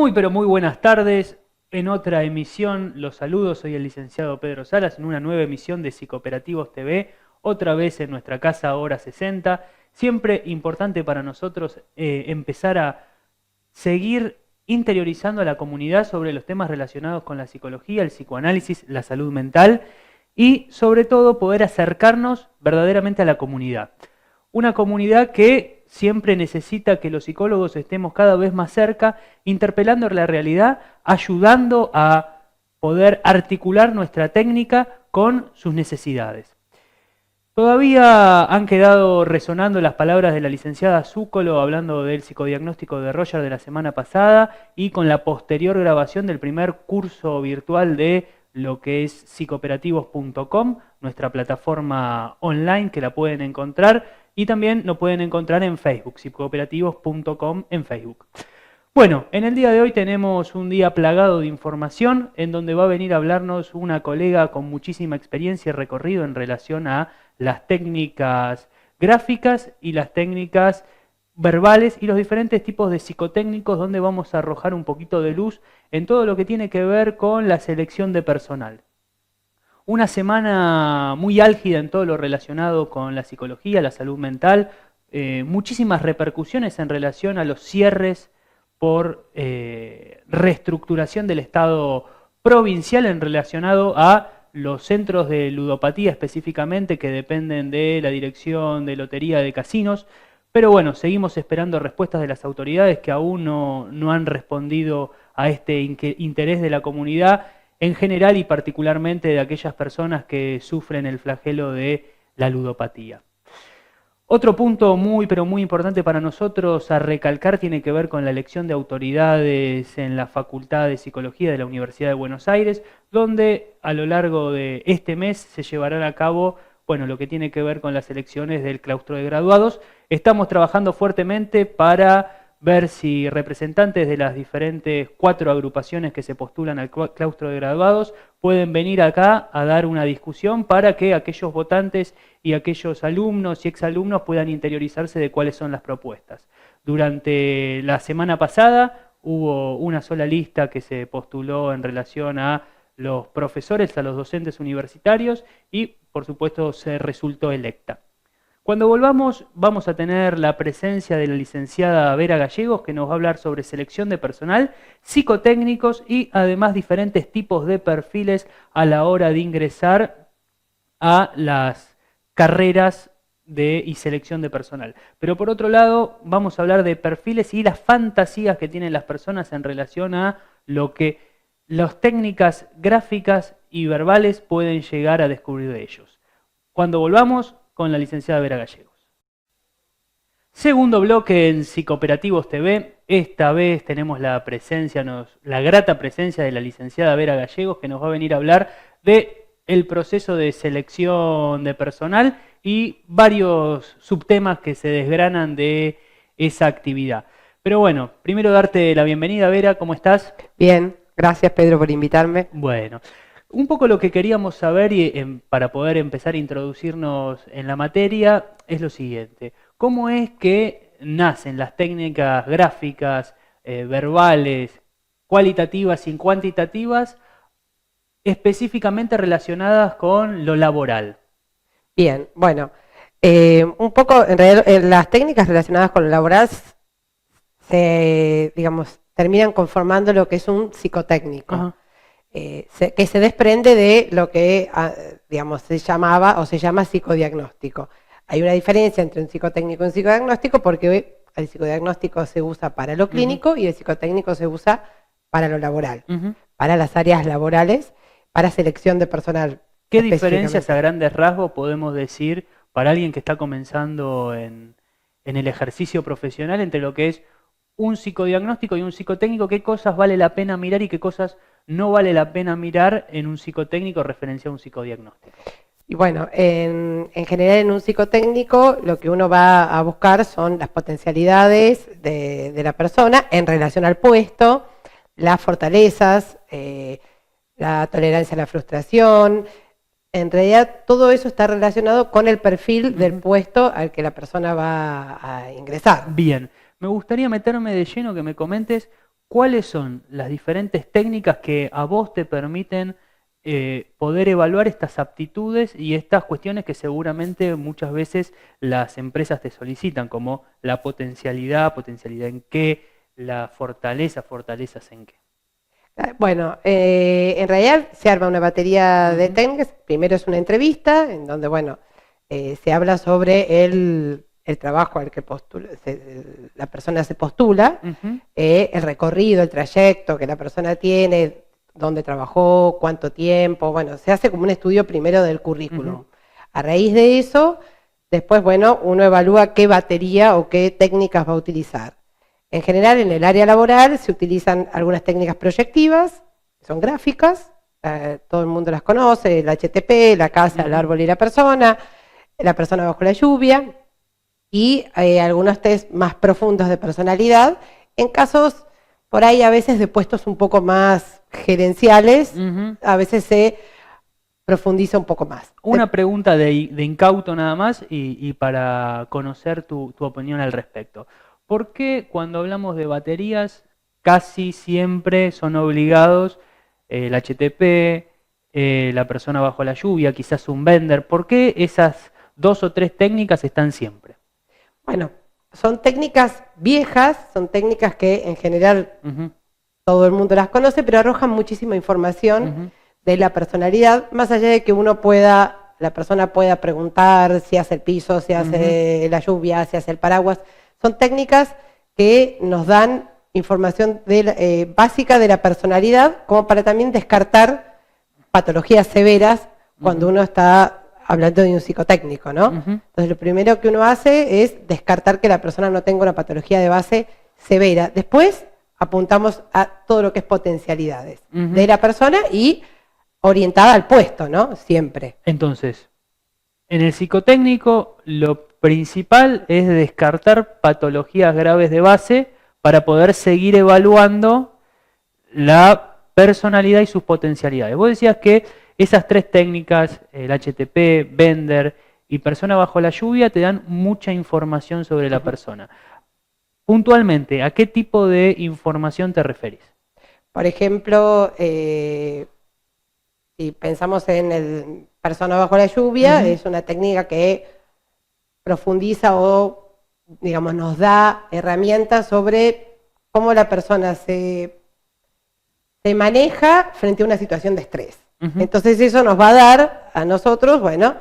Muy pero muy buenas tardes. En otra emisión los saludo, soy el licenciado Pedro Salas en una nueva emisión de Psicooperativos TV, otra vez en nuestra casa Hora 60. Siempre importante para nosotros empezar a seguir interiorizando a la comunidad sobre los temas relacionados con la psicología, el psicoanálisis, la salud mental y sobre todo poder acercarnos verdaderamente a la comunidad. Una comunidad que siempre necesita que los psicólogos estemos cada vez más cerca, interpelando la realidad, ayudando a poder articular nuestra técnica con sus necesidades. Todavía han quedado resonando las palabras de la licenciada Zúcolo hablando del psicodiagnóstico de Roger de la semana pasada y con la posterior grabación del primer curso virtual de lo que es psicooperativos.com, nuestra plataforma online que la pueden encontrar y también lo pueden encontrar en Facebook, psicooperativos.com en Facebook. Bueno, en el día de hoy tenemos un día plagado de información en donde va a venir a hablarnos una colega con muchísima experiencia y recorrido en relación a las técnicas gráficas y las técnicas verbales y los diferentes tipos de psicotécnicos donde vamos a arrojar un poquito de luz en todo lo que tiene que ver con la selección de personal. Una semana muy álgida en todo lo relacionado con la psicología, la salud mental, muchísimas repercusiones en relación a los cierres por reestructuración del Estado provincial en relacionado a los centros de ludopatía específicamente que dependen de la Dirección de Lotería de Casinos. Pero bueno, seguimos esperando respuestas de las autoridades que aún no han respondido a este interés de la comunidad en general y particularmente de aquellas personas que sufren el flagelo de la ludopatía. Otro punto muy pero muy importante para nosotros a recalcar tiene que ver con la elección de autoridades en la Facultad de Psicología de la Universidad de Buenos Aires, donde a lo largo de este mes se llevarán a cabo lo que tiene que ver con las elecciones del claustro de graduados. Estamos trabajando fuertemente para ver si representantes de las diferentes 4 agrupaciones que se postulan al claustro de graduados pueden venir acá a dar una discusión para que aquellos votantes y aquellos alumnos y exalumnos puedan interiorizarse de cuáles son las propuestas. Durante la semana pasada hubo una sola lista que se postuló en relación a los profesores, a los docentes universitarios y por supuesto se resultó electa. Cuando volvamos vamos a tener la presencia de la licenciada Vera Gallegos que nos va a hablar sobre selección de personal, psicotécnicos y además diferentes tipos de perfiles a la hora de ingresar a las carreras y selección de personal. Pero por otro lado vamos a hablar de perfiles y las fantasías que tienen las personas en relación a lo que las técnicas gráficas y verbales pueden llegar a descubrir de ellos. Cuando volvamos con la licenciada Vera Gallegos. Segundo bloque en Psicooperativos TV. Esta vez tenemos la grata presencia de la licenciada Vera Gallegos que nos va a venir a hablar del proceso de selección de personal y varios subtemas que se desgranan de esa actividad. Pero bueno, primero darte la bienvenida, Vera, ¿cómo estás? Bien, gracias Pedro por invitarme. Bueno, un poco lo que queríamos saber para poder empezar a introducirnos en la materia es lo siguiente. ¿Cómo es que nacen las técnicas gráficas, verbales, cualitativas y cuantitativas, específicamente relacionadas con lo laboral? Bien, bueno, un poco, en realidad, las técnicas relacionadas con lo laboral terminan conformando lo que es un psicotécnico. Ajá. Que se desprende de lo que se llamaba o se llama psicodiagnóstico. Hay una diferencia entre un psicotécnico y un psicodiagnóstico porque el psicodiagnóstico se usa para lo clínico y el psicotécnico se usa para lo laboral, para las áreas laborales, para selección de personal. ¿Qué diferencias a grandes rasgos podemos decir para alguien que está comenzando en el ejercicio profesional entre lo que es un psicodiagnóstico y un psicotécnico? ¿Qué cosas vale la pena mirar y qué cosas no vale la pena mirar en un psicotécnico referencia a un psicodiagnóstico? Y bueno, en general en un psicotécnico lo que uno va a buscar son las potencialidades de la persona en relación al puesto, las fortalezas, la tolerancia a la frustración. En realidad todo eso está relacionado con el perfil del puesto al que la persona va a ingresar. Bien, me gustaría meterme de lleno que me comentes ¿cuáles son las diferentes técnicas que a vos te permiten poder evaluar estas aptitudes y estas cuestiones que seguramente muchas veces las empresas te solicitan, como la potencialidad, potencialidad en qué, la fortaleza, fortalezas en qué? Bueno, en realidad se arma una batería de técnicas. Primero es una entrevista en donde, bueno, se habla sobre el trabajo al que la persona se postula, el recorrido, el trayecto que la persona tiene, dónde trabajó, cuánto tiempo. Bueno, se hace como un estudio primero del currículum. A raíz de eso, después, bueno, uno evalúa qué batería o qué técnicas va a utilizar. En general, en el área laboral se utilizan algunas técnicas proyectivas, son gráficas, todo el mundo las conoce, el HTP, la casa, el árbol y la persona bajo la lluvia, y algunos test más profundos de personalidad, en casos por ahí a veces de puestos un poco más gerenciales, a veces se profundiza un poco más. Una pregunta de incauto nada más y para conocer tu opinión al respecto. ¿Por qué cuando hablamos de baterías casi siempre son obligados el HTP, la persona bajo la lluvia, quizás un Bender? ¿Por qué esas 2 o 3 técnicas están siempre? Bueno, son técnicas viejas, son técnicas que en general todo el mundo las conoce, pero arrojan muchísima información de la personalidad, más allá de que la persona pueda preguntar si hace el piso, si hace la lluvia, si hace el paraguas. Son técnicas que nos dan información básica de la personalidad, como para también descartar patologías severas cuando uno está hablando de un psicotécnico, ¿no? Entonces, lo primero que uno hace es descartar que la persona no tenga una patología de base severa. Después, apuntamos a todo lo que es potencialidades de la persona y orientada al puesto, ¿no? Siempre. Entonces, en el psicotécnico, lo principal es descartar patologías graves de base para poder seguir evaluando la personalidad y sus potencialidades. Vos decías que esas 3 técnicas, el HTP, Bender y persona bajo la lluvia, te dan mucha información sobre la persona. Puntualmente, ¿a qué tipo de información te referís? Por ejemplo, si pensamos en el persona bajo la lluvia, es una técnica que profundiza o, digamos, nos da herramientas sobre cómo la persona se maneja frente a una situación de estrés. Entonces eso nos va a dar a nosotros, bueno,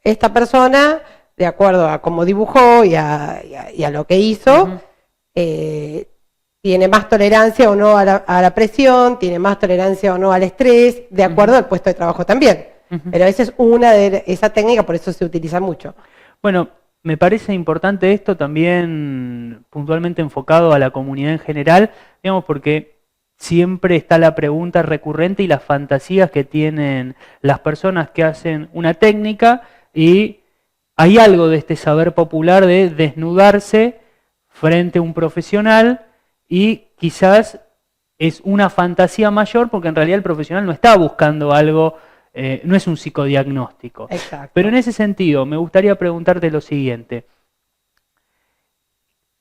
esta persona, de acuerdo a cómo dibujó y a lo que hizo, tiene más tolerancia o no a la presión, tiene más tolerancia o no al estrés, de acuerdo al puesto de trabajo también. Pero esa es una de esa técnica, por eso se utiliza mucho. Bueno, me parece importante esto también puntualmente enfocado a la comunidad en general, digamos, porque siempre está la pregunta recurrente y las fantasías que tienen las personas que hacen una técnica, y hay algo de este saber popular de desnudarse frente a un profesional y quizás es una fantasía mayor porque en realidad el profesional no está buscando algo, no es un psicodiagnóstico. Exacto. Pero en ese sentido me gustaría preguntarte lo siguiente.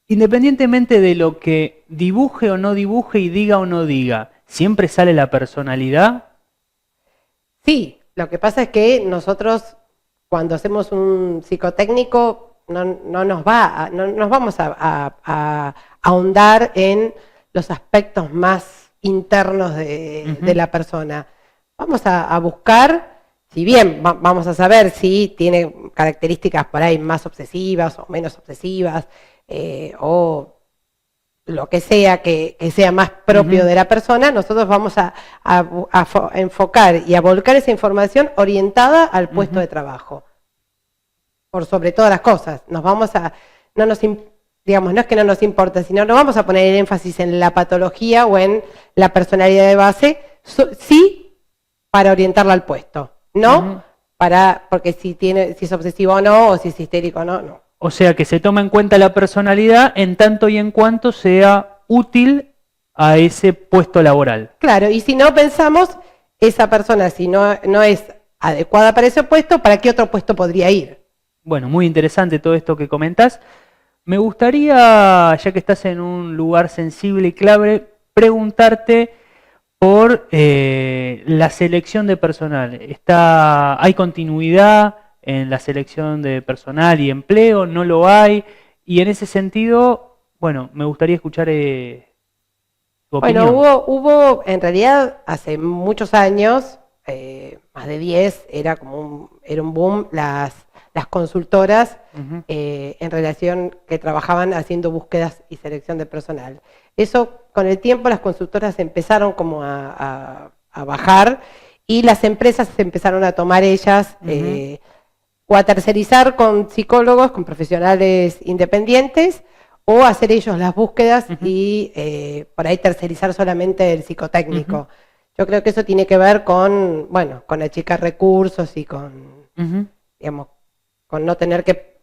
Independientemente de lo que dibuje o no dibuje y diga o no diga, ¿siempre sale la personalidad? Sí, lo que pasa es que nosotros cuando hacemos un psicotécnico no nos vamos a ahondar en los aspectos más internos de la persona. Vamos a buscar, si bien vamos a saber si tiene características por ahí más obsesivas o menos obsesivas, o lo que sea que sea más propio de la persona, nosotros vamos a enfocar y a volcar esa información orientada al puesto de trabajo. Por sobre todas las cosas. Digamos, no es que no nos importa, sino no vamos a poner el énfasis en la patología o en la personalidad de base, sí para orientarla al puesto, no porque si es obsesivo o no, o si es histérico o no, no. O sea que se toma en cuenta la personalidad en tanto y en cuanto sea útil a ese puesto laboral. Claro, y si no pensamos, esa persona, si no es adecuada para ese puesto, ¿para qué otro puesto podría ir? Bueno, muy interesante todo esto que comentás. Me gustaría, ya que estás en un lugar sensible y clave, preguntarte por la selección de personal. ¿Hay continuidad en la selección de personal y empleo? ¿No lo hay? Y en ese sentido, bueno, me gustaría escuchar tu opinión. Bueno, hubo en realidad hace muchos años, más de 10, era un boom las consultoras en relación que trabajaban haciendo búsquedas y selección de personal. Eso, con el tiempo, las consultoras empezaron como a bajar y las empresas se empezaron a tomar ellas o a tercerizar con psicólogos, con profesionales independientes, o hacer ellos las búsquedas y por ahí tercerizar solamente el psicotécnico. Yo creo que eso tiene que ver con, bueno, con achicar recursos y con, digamos, con no tener que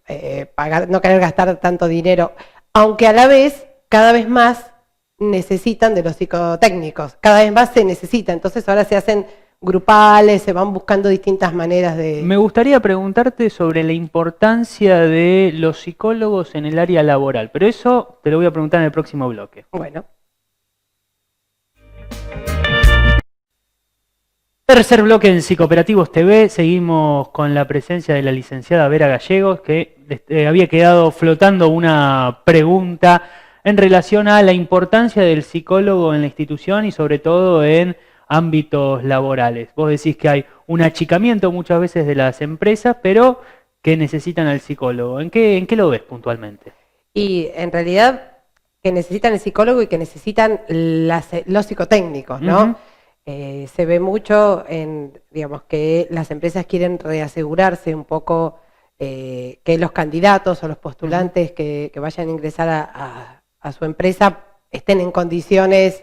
pagar, no querer gastar tanto dinero, aunque a la vez, cada vez más necesitan de los psicotécnicos, cada vez más se necesita, entonces ahora se hacen grupales, se van buscando distintas maneras de... Me gustaría preguntarte sobre la importancia de los psicólogos en el área laboral, pero eso te lo voy a preguntar en el próximo bloque. Bueno. Tercer bloque en Psicooperativos TV, seguimos con la presencia de la licenciada Vera Gallegos, que había quedado flotando una pregunta en relación a la importancia del psicólogo en la institución y sobre todo en ámbitos laborales. Vos decís que hay un achicamiento muchas veces de las empresas, pero que necesitan al psicólogo. ¿En qué lo ves puntualmente? Y en realidad que necesitan el psicólogo y que necesitan los psicotécnicos, ¿no? Se ve mucho en, digamos, que las empresas quieren reasegurarse un poco que los candidatos o los postulantes que vayan a ingresar a su empresa estén en condiciones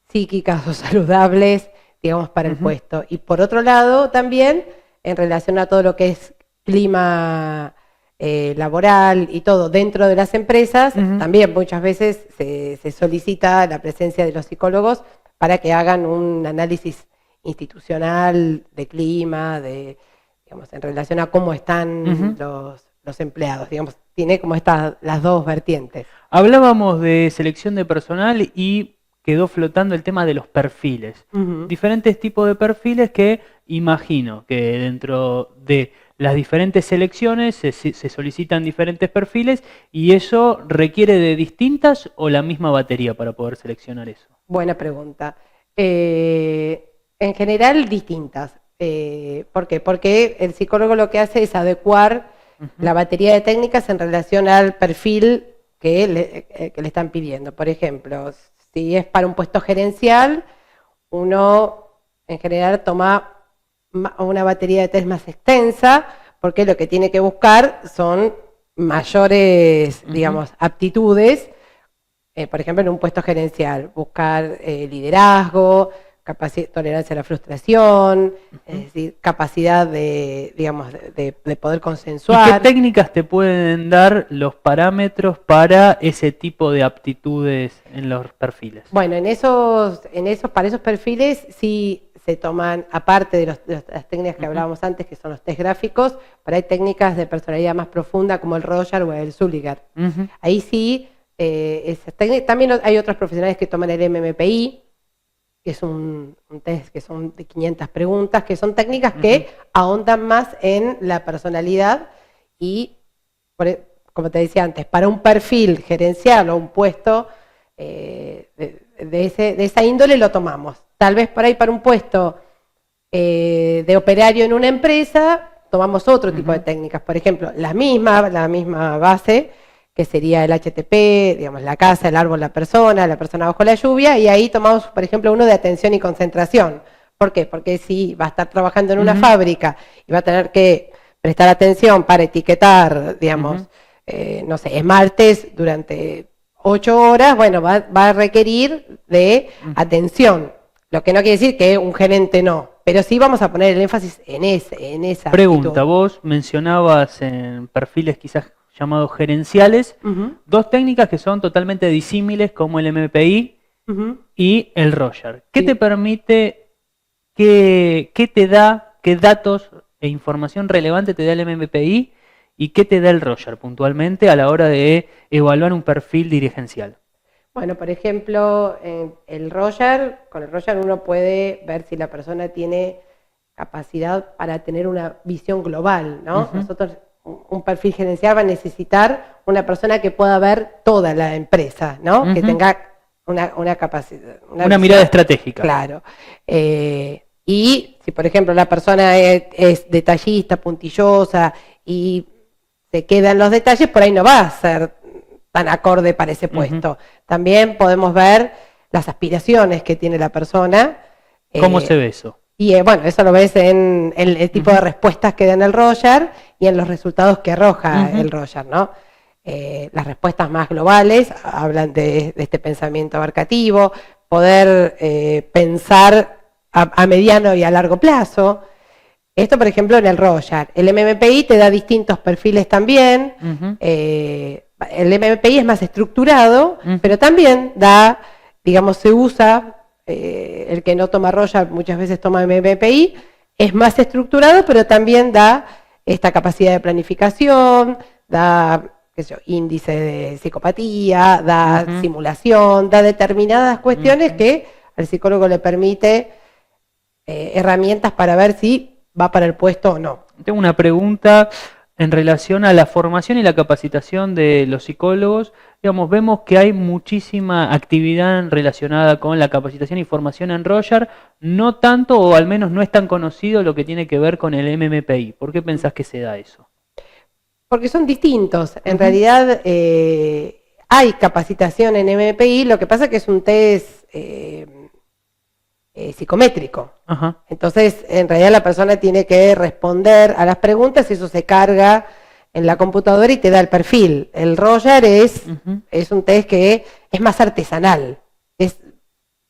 psíquicas o saludables, digamos, para el puesto. Y por otro lado, también, en relación a todo lo que es clima laboral y todo dentro de las empresas, también muchas veces se solicita la presencia de los psicólogos para que hagan un análisis institucional de clima, digamos, en relación a cómo están los empleados. Digamos, tiene como las dos vertientes. Hablábamos de selección de personal y quedó flotando el tema de los perfiles. Diferentes tipos de perfiles que imagino que dentro de las diferentes selecciones se solicitan diferentes perfiles y eso requiere de distintas o la misma batería para poder seleccionar eso. Buena pregunta. En general, distintas. ¿Por qué? Porque el psicólogo lo que hace es adecuar la batería de técnicas en relación al perfil que le están pidiendo. Por ejemplo, si es para un puesto gerencial, uno en general toma una batería de test más extensa, porque lo que tiene que buscar son mayores, digamos, aptitudes. Por ejemplo, en un puesto gerencial, buscar liderazgo, tolerancia a la frustración, es decir, capacidad de, digamos, de poder consensuar. ¿Y qué técnicas te pueden dar los parámetros para ese tipo de aptitudes en los perfiles? Bueno, para esos perfiles sí se toman, aparte de las técnicas que hablábamos antes, que son los test gráficos, pero hay técnicas de personalidad más profunda como el Rogers o el Sulliger. Ahí sí, también hay otros profesionales que toman el MMPI, que es un test que son de 500 preguntas, que son técnicas que ahondan más en la personalidad y, como te decía antes, para un perfil gerencial o un puesto de esa índole lo tomamos. Tal vez por ahí para un puesto de operario en una empresa tomamos otro tipo de técnicas. Por ejemplo, la misma base, que sería el HTP, digamos, la casa, el árbol, la persona bajo la lluvia, y ahí tomamos, por ejemplo, uno de atención y concentración. ¿Por qué? Porque si va a estar trabajando en una fábrica y va a tener que prestar atención para etiquetar, digamos, no sé, esmaltes durante 8 horas, bueno, va a requerir de atención. Lo que no quiere decir que un gerente no, pero sí vamos a poner el énfasis en esa pregunta. actitud. Vos mencionabas en perfiles quizás llamados gerenciales, dos técnicas que son totalmente disímiles como el MPI y el Rogers. ¿Qué te permite, qué te da, qué datos e información relevante te da el MPI y qué te da el Rogers puntualmente a la hora de evaluar un perfil dirigencial? Bueno, por ejemplo, con el Roger uno puede ver si la persona tiene capacidad para tener una visión global, ¿no? Nosotros, un perfil gerencial va a necesitar una persona que pueda ver toda la empresa, ¿no? Que tenga una capacidad. Una mirada estratégica. Claro. Y si, por ejemplo, la persona es detallista, puntillosa y se queda en los detalles, por ahí no va a ser tan acorde para ese puesto. También podemos ver las aspiraciones que tiene la persona. ¿Cómo se ve eso? Y bueno, eso lo ves en el tipo de respuestas que da en el Roger y en los resultados que arroja el Roger, ¿no? Las respuestas más globales hablan de este pensamiento abarcativo, poder pensar a mediano y a largo plazo. Esto, por ejemplo, en el Roger. El MMPI te da distintos perfiles también. El MMPI es más estructurado, pero también da, digamos, se usa, el que no toma Roger muchas veces toma MMPI, es más estructurado, pero también da esta capacidad de planificación, da, qué sé yo, índice de psicopatía, da simulación, da determinadas cuestiones que al psicólogo le permite herramientas para ver si va para el puesto o no. Tengo una pregunta en relación a la formación y la capacitación de los psicólogos. Digamos, vemos que hay muchísima actividad relacionada con la capacitación y formación en Roger, no tanto, o al menos no es tan conocido lo que tiene que ver con el MMPI. ¿Por qué pensás que se da eso? Porque son distintos. En realidad hay capacitación en MMPI, lo que pasa es que es un test psicométrico. Entonces, en realidad la persona tiene que responder a las preguntas y eso se carga en la computadora y te da el perfil. El Roger es un test que es más artesanal, es,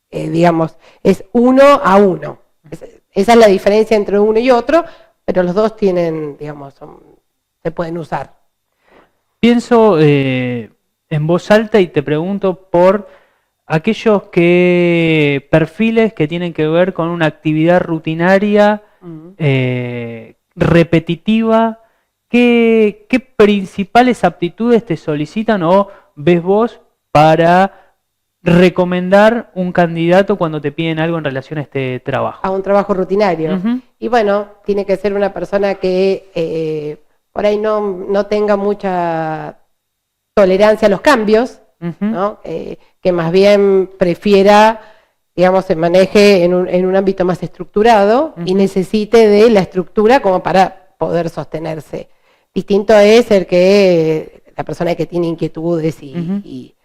digamos, es 1 a 1. Esa es la diferencia entre uno y otro, pero los dos tienen, digamos, se pueden usar. Pienso en voz alta y te pregunto por aquellos perfiles que tienen que ver con una actividad rutinaria, repetitiva. ¿Qué principales aptitudes te solicitan o ves vos para recomendar un candidato cuando te piden algo en relación a este trabajo? A un trabajo rutinario. Y bueno, tiene que ser una persona que por ahí no tenga mucha tolerancia a los cambios, ¿no? Que más bien prefiera, digamos, se maneje en un ámbito más estructurado y necesite de la estructura como para poder sostenerse. Distinto es la persona que tiene inquietudes y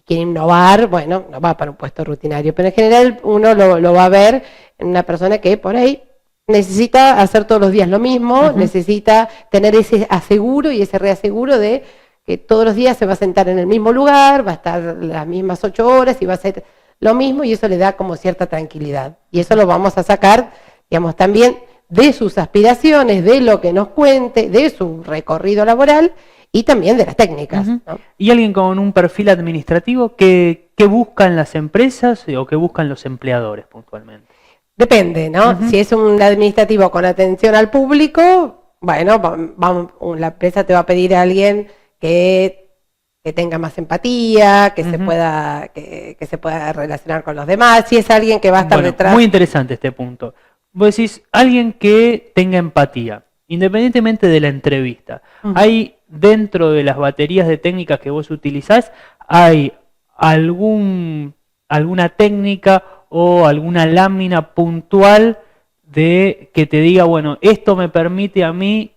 quiere innovar, bueno, no va para un puesto rutinario, pero en general uno lo va a ver en una persona que por ahí necesita hacer todos los días lo mismo, necesita tener ese aseguro y ese reaseguro de que todos los días se va a sentar en el mismo lugar, va a estar las mismas 8 horas y va a hacer lo mismo y eso le da como cierta tranquilidad. Y eso lo vamos a sacar, digamos, también de sus aspiraciones, de lo que nos cuente, de su recorrido laboral y también de las técnicas. ¿No? ¿Y alguien con un perfil administrativo qué buscan las empresas o qué buscan los empleadores puntualmente? Depende, ¿no? Si es un administrativo con atención al público, bueno, la empresa te va a pedir a alguien que tenga más empatía, que se pueda relacionar con los demás, si es alguien que va a estar detrás. Muy interesante este punto. Vos decís, alguien que tenga empatía, independientemente de la entrevista. Hay dentro de las baterías de técnicas que vos utilizás, ¿hay alguna técnica o alguna lámina puntual de que te diga, bueno, esto me permite a mí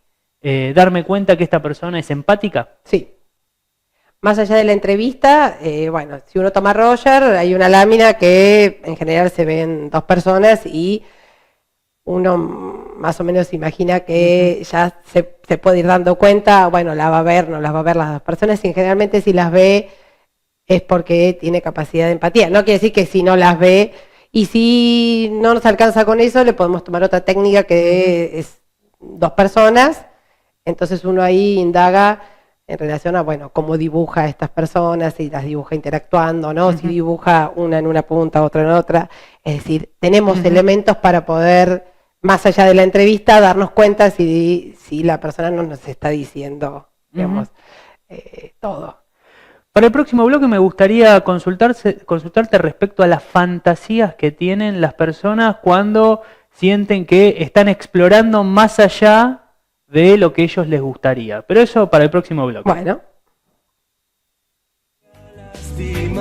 darme cuenta que esta persona es empática? Sí. Más allá de la entrevista, bueno, si uno toma Roger, hay una lámina que en general se ven 2 personas y uno más o menos imagina que ya se puede ir dando cuenta, bueno, la va a ver, no las va a ver las 2 personas, y generalmente si las ve es porque tiene capacidad de empatía. No quiere decir que si no las ve, y si no nos alcanza con eso, le podemos tomar otra técnica que es 2 personas, entonces uno ahí indaga en relación a, bueno, cómo dibuja a estas personas, si las dibuja interactuando, ¿no? Si dibuja una en una punta, otra en otra. Es decir, tenemos elementos para poder, más allá de la entrevista, darnos cuenta si la persona no nos está diciendo, digamos, todo. Para el próximo bloque me gustaría consultarte respecto a las fantasías que tienen las personas cuando sienten que están explorando más allá de lo que ellos les gustaría. Pero eso para el próximo bloque. Bueno. En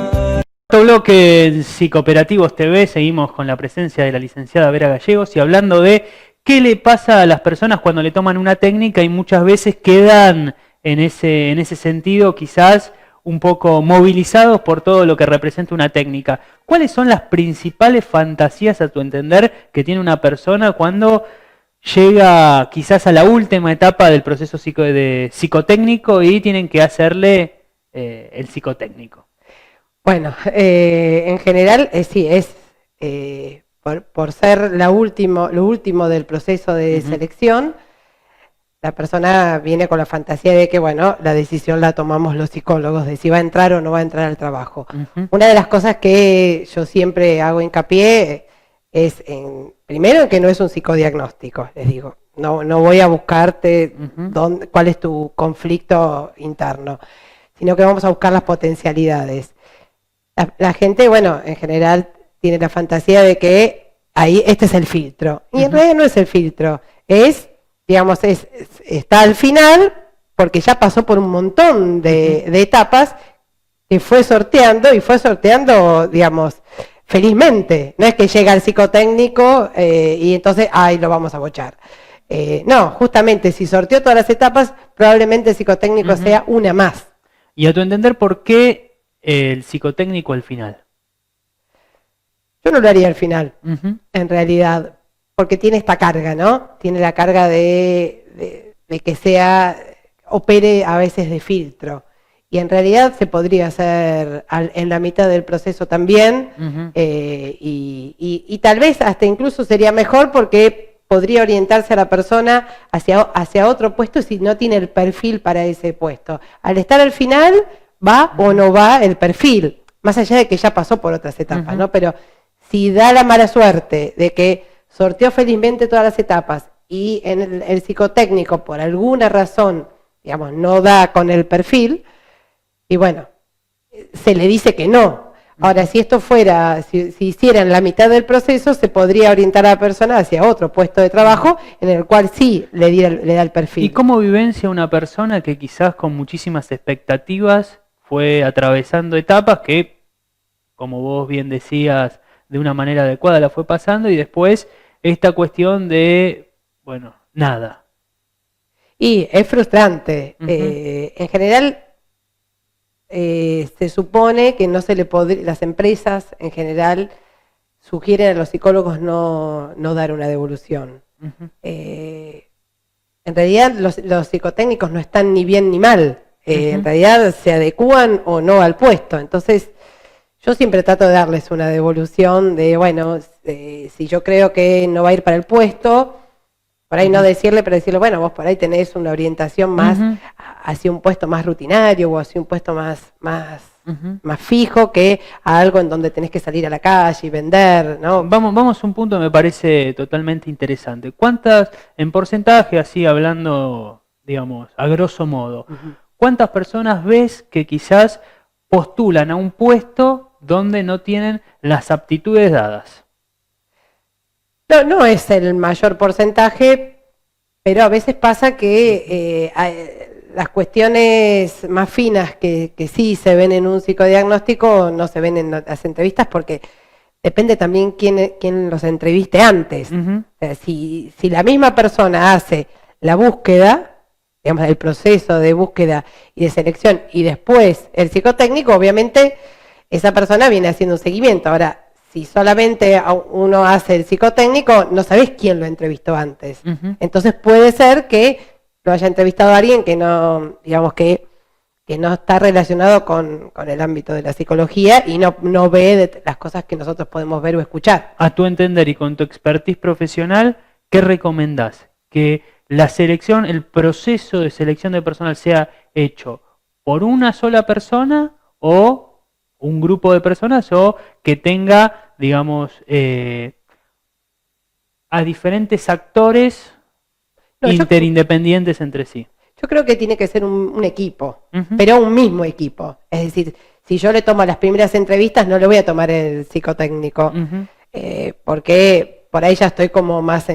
otro bloque en Psicooperativos TV seguimos con la presencia de la licenciada Vera Gallegos y hablando de qué le pasa a las personas cuando le toman una técnica y muchas veces quedan en ese sentido quizás un poco movilizados por todo lo que representa una técnica. ¿Cuáles son las principales fantasías, a tu entender, que tiene una persona cuando llega quizás a la última etapa del proceso psicotécnico y tienen que hacerle el psicotécnico? Bueno, en general sí, es por ser lo último del proceso de selección, la persona viene con la fantasía de que, bueno, la decisión la tomamos los psicólogos de si va a entrar o no va a entrar al trabajo. Una de las cosas que yo siempre hago hincapié es, primero, en que no es un psicodiagnóstico, les digo. No voy a buscarte cuál es tu conflicto interno, sino que vamos a buscar las potencialidades. La gente, bueno, en general tiene la fantasía de que ahí este es el filtro. Y en realidad no es el filtro, digamos, está al final porque ya pasó por un montón de etapas que fue sorteando y fue sorteando, digamos, felizmente. No es que llega el psicotécnico y entonces, lo vamos a bochar. No, justamente si sorteó todas las etapas, probablemente el psicotécnico sea una más. Y a tu entender, ¿por qué el psicotécnico al final? Yo no lo haría al final, en realidad, porque tiene esta carga, ¿no? Tiene la carga de que opere a veces de filtro. Y en realidad se podría hacer en la mitad del proceso también, y tal vez hasta incluso sería mejor porque podría orientarse a la persona hacia otro puesto si no tiene el perfil para ese puesto. Al estar al final, va o no va el perfil, más allá de que ya pasó por otras etapas, ¿no? Pero si da la mala suerte de que sorteó felizmente todas las etapas y en el psicotécnico por alguna razón, digamos, no da con el perfil, y bueno, se le dice que no. Ahora, si esto fuera, si hiciera en la mitad del proceso, se podría orientar a la persona hacia otro puesto de trabajo en el cual sí le da el perfil. ¿Y cómo vivencia una persona que quizás con muchísimas expectativas fue atravesando etapas que, como vos bien decías, de una manera adecuada la fue pasando y después esta cuestión de, bueno, nada? Y es frustrante. En general, se supone que no se le las empresas en general sugieren a los psicólogos no dar una devolución. En realidad los psicotécnicos no están ni bien ni mal. En realidad se adecúan o no al puesto. Entonces yo siempre trato de darles una devolución de, bueno, si yo creo que no va a ir para el puesto, por ahí no decirle, pero decirle, bueno, vos por ahí tenés una orientación más hacia un puesto más rutinario o hacia un puesto más fijo que a algo en donde tenés que salir a la calle y vender, ¿no? Vamos a un punto que me parece totalmente interesante. ¿Cuántas, en porcentaje, así hablando, digamos, a grosso modo, cuántas personas ves que quizás postulan a un puesto donde no tienen las aptitudes dadas? No es el mayor porcentaje, pero a veces pasa que las cuestiones más finas que sí se ven en un psicodiagnóstico no se ven en las entrevistas porque depende también quién los entreviste antes. O sea, si la misma persona hace la búsqueda, digamos, el proceso de búsqueda y de selección y después el psicotécnico, obviamente esa persona viene haciendo un seguimiento. Ahora, si solamente uno hace el psicotécnico, no sabés quién lo entrevistó antes. Entonces puede ser que lo haya entrevistado a alguien que no, digamos, que no está relacionado con el ámbito de la psicología y no ve las cosas que nosotros podemos ver o escuchar. A tu entender y con tu expertise profesional, ¿qué recomendás? ¿Que la selección, el proceso de selección de personal sea hecho por una sola persona o un grupo de personas o que tenga, digamos, a diferentes actores independientes entre sí? Yo creo que tiene que ser un equipo, Ujú. pero un mismo equipo. Es decir, si yo le tomo las primeras entrevistas, no le voy a tomar el psicotécnico, Ujú. porque por ahí ya estoy como más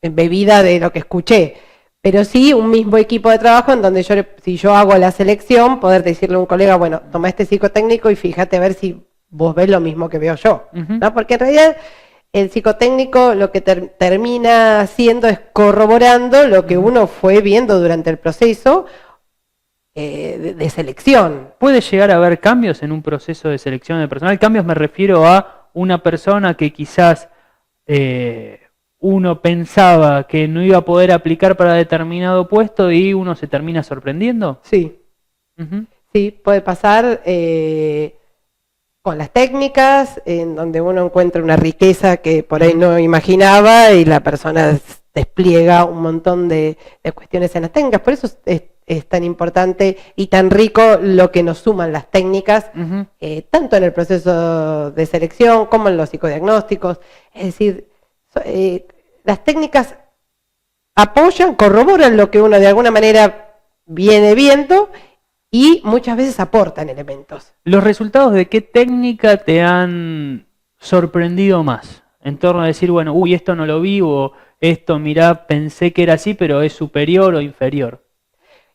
embebida de lo que escuché. Pero sí un mismo equipo de trabajo en donde si yo hago la selección, poder decirle a un colega, bueno, toma este psicotécnico y fíjate a ver si vos ves lo mismo que veo yo. Ujú. ¿No? Porque en realidad el psicotécnico lo que termina haciendo es corroborando lo que uno fue viendo durante el proceso de selección. ¿Puede llegar a haber cambios en un proceso de selección de personal? Cambios me refiero a una persona que quizás uno pensaba que no iba a poder aplicar para determinado puesto y uno se termina sorprendiendo. Sí, Ujú. sí, puede pasar con las técnicas, en donde uno encuentra una riqueza que por ahí no imaginaba y la persona despliega un montón de cuestiones en las técnicas. Por eso es tan importante y tan rico lo que nos suman las técnicas, Ujú. tanto en el proceso de selección como en los psicodiagnósticos. Es decir, las técnicas apoyan, corroboran lo que uno de alguna manera viene viendo y muchas veces aportan elementos. ¿Los resultados de qué técnica te han sorprendido más? En torno a decir, bueno, uy, esto no lo vi, o esto, mirá, pensé que era así, pero es superior o inferior.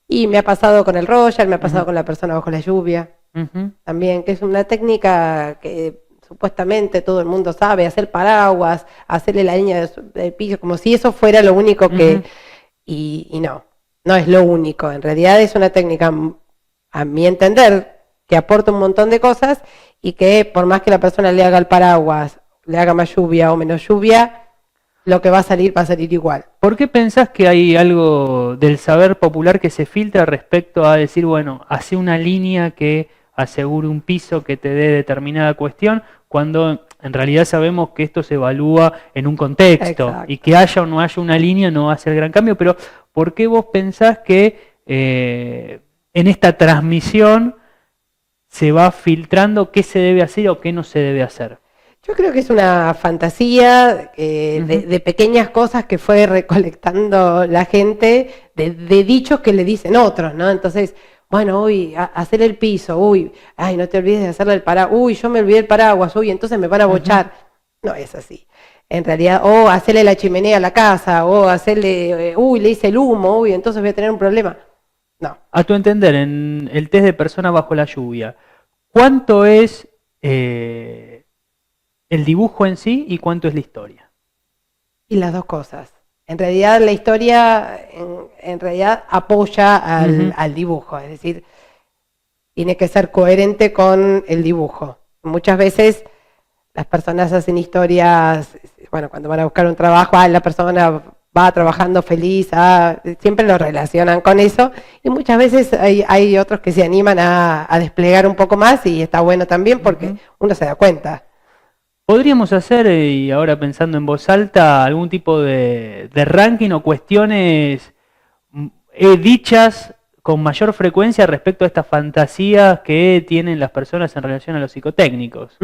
Y me ha pasado con el Royal, me ha pasado Ujú. con la persona bajo la lluvia, Ujú. también, que es una técnica que supuestamente todo el mundo sabe, hacer paraguas, hacerle la línea del piso, como si eso fuera lo único que... Ujú. Y no, no es lo único. En realidad es una técnica, a mi entender, que aporta un montón de cosas y que por más que la persona le haga el paraguas, le haga más lluvia o menos lluvia, lo que va a salir igual. ¿Por qué pensás que hay algo del saber popular que se filtra respecto a decir, bueno, hace una línea que asegure un piso que te dé determinada cuestión, cuando en realidad sabemos que esto se evalúa en un contexto Exacto. y que haya o no haya una línea no hace el gran cambio? Pero ¿por qué vos pensás que en esta transmisión se va filtrando qué se debe hacer o qué no se debe hacer? Yo creo que es una fantasía de pequeñas cosas que fue recolectando la gente, de dichos que le dicen otros, ¿no? Entonces, bueno, uy, hacer el piso, uy, ay, no te olvides de hacerle el paraguas, uy, yo me olvidé el paraguas, uy, entonces me van a bochar. No es así. En realidad, o hacerle la chimenea a la casa, o hacerle, uy, le hice el humo, uy, entonces voy a tener un problema. No. A tu entender, en el test de persona bajo la lluvia, ¿cuánto es el dibujo en sí y cuánto es la historia? Y las dos cosas. En realidad la historia en realidad apoya al dibujo, es decir, tiene que ser coherente con el dibujo. Muchas veces las personas hacen historias, bueno, cuando van a buscar un trabajo, la persona va trabajando feliz, siempre lo relacionan con eso, y muchas veces hay otros que se animan a desplegar un poco más y está bueno también porque uno se da cuenta. ¿Podríamos hacer, y ahora pensando en voz alta, algún tipo de ranking o cuestiones dichas con mayor frecuencia respecto a estas fantasías que tienen las personas en relación a los psicotécnicos?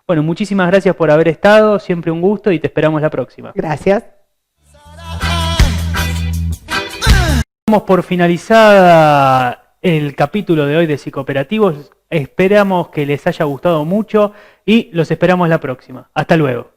Bueno, muchísimas gracias por haber estado, siempre un gusto y te esperamos la próxima. Gracias. Damos por finalizada el capítulo de hoy de Psicooperativos. Esperamos que les haya gustado mucho y los esperamos la próxima. Hasta luego.